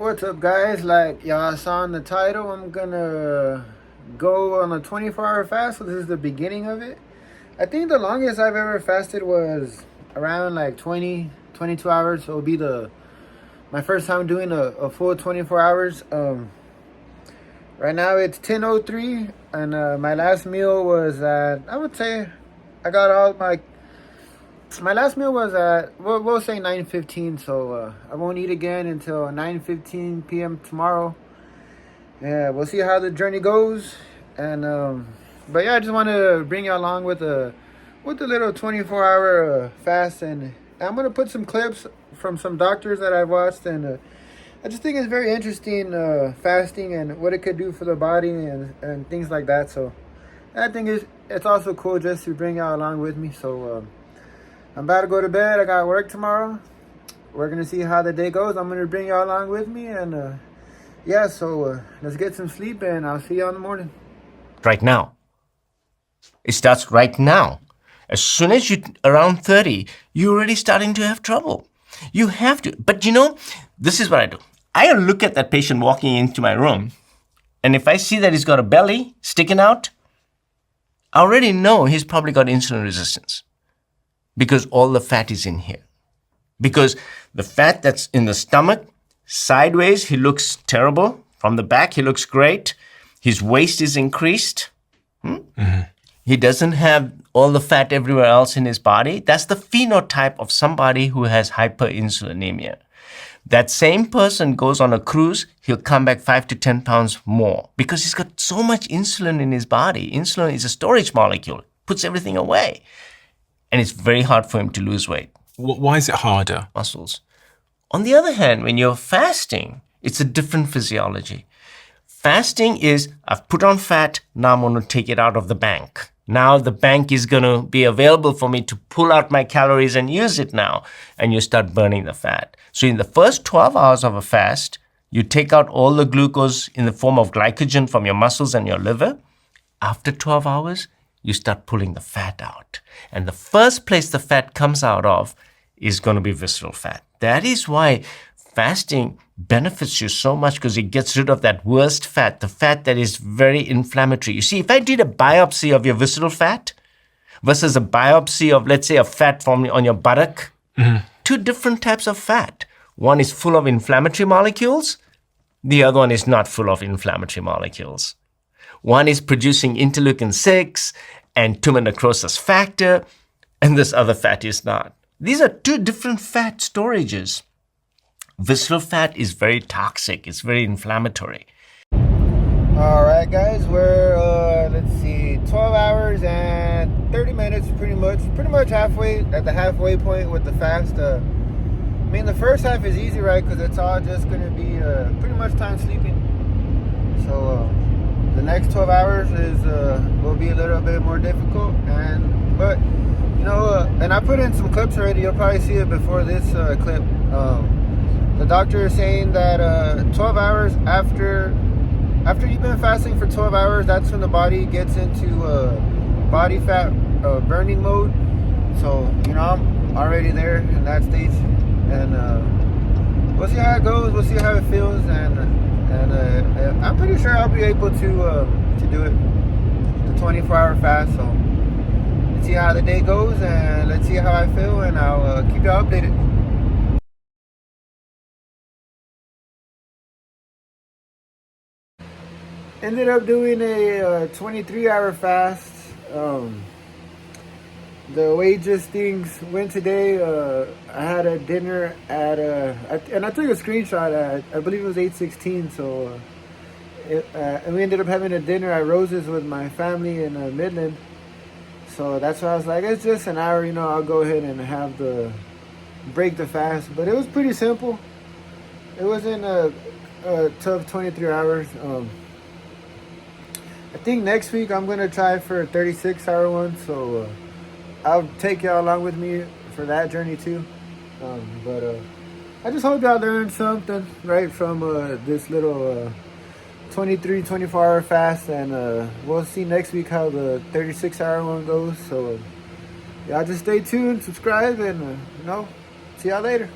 What's up, guys? Like y'all saw in the title, I'm gonna go on a 24-hour fast. So this is the beginning of it. I think the longest I've ever fasted was around like 22 hours. So it'll be my first time doing a full 24 hours. Right now it's 10:03, and my last meal was at, I would say, I got all my last meal was at, we'll say 9:15, so I won't eat again until 9:15 p.m. tomorrow. Yeah, we'll see how the journey goes. And but yeah, I just want to bring you along with a little 24-hour fast, and I'm gonna put some clips from some doctors that I've watched, and I just think it's very interesting, fasting and what it could do for the body and things like that. So I think it's also cool just to bring y'all along with me. So I'm about to go to bed. I got work tomorrow. We're going to see how the day goes. I'm going to bring y'all along with me. And yeah, so let's get some sleep, and I'll see you in the morning. Right now. It starts right now. As soon as you're around 30, you're already starting to have trouble. You have to. But this is what I do. I look at that patient walking into my room, and if I see that he's got a belly sticking out, I already know he's probably got insulin resistance. Because all the fat is in here. Because the fat that's in the stomach, sideways, he looks terrible. From the back, he looks great. His waist is increased. Mm-hmm. He doesn't have all the fat everywhere else in his body. That's the phenotype of somebody who has hyperinsulinemia. That same person goes on a cruise, he'll come back 5 to 10 pounds more because he's got so much insulin in his body. Insulin is a storage molecule, puts everything away. And it's very hard for him to lose weight. Why is it harder? Muscles. On the other hand, when you're fasting, it's a different physiology. Fasting is, I've put on fat, now I'm going to take it out of the bank. Now the bank is going to be available for me to pull out my calories and use it now. And you start burning the fat. So in the first 12 hours of a fast, you take out all the glucose in the form of glycogen from your muscles and your liver. After 12 hours, you start pulling the fat out. And the first place the fat comes out of is going to be visceral fat. That is why fasting benefits you so much, because it gets rid of that worst fat, the fat that is very inflammatory. You see, if I did a biopsy of your visceral fat versus a biopsy of, let's say, a fat on your buttock, two different types of fat. One is full of inflammatory molecules. The other one is not full of inflammatory molecules. One is producing interleukin-6 and tumor necrosis factor, and this other fat is not. These are two different fat storages. Visceral fat is very toxic. It's very inflammatory. All right, guys, we're, 12 hours and 30 minutes, pretty much halfway, at the halfway point with the fast. I mean, the first half is easy, right? Because it's all just going to be pretty much time sleeping. So, the next 12 hours will be a little bit more difficult, but and I put in some clips already. You'll probably see it before this clip. The doctor is saying that 12 hours after you've been fasting for 12 hours, that's when the body gets into body fat burning mode. So I'm already there in that stage, and we'll see how it goes. We'll see how it feels, and I'm pretty sure I'll be able to do it, the 24-hour fast. So let's see how the day goes, and let's see how I feel, and I'll keep you updated. Ended up doing a 23-hour fast. The way just things went today, I had a dinner and I took a screenshot at, I believe it was 8:16. So, and we ended up having a dinner at Rose's with my family in Midland. So that's why I was like, it's just an hour, I'll go ahead and break the fast. But it was pretty simple. It wasn't a tough 23 hours. I think next week I'm gonna try for a 36-hour one. So. I'll take y'all along with me for that journey too. But I just hope y'all learned something right from this little 24-hour fast, and we'll see next week how the 36-hour one goes. So y'all just stay tuned, subscribe, and see y'all later.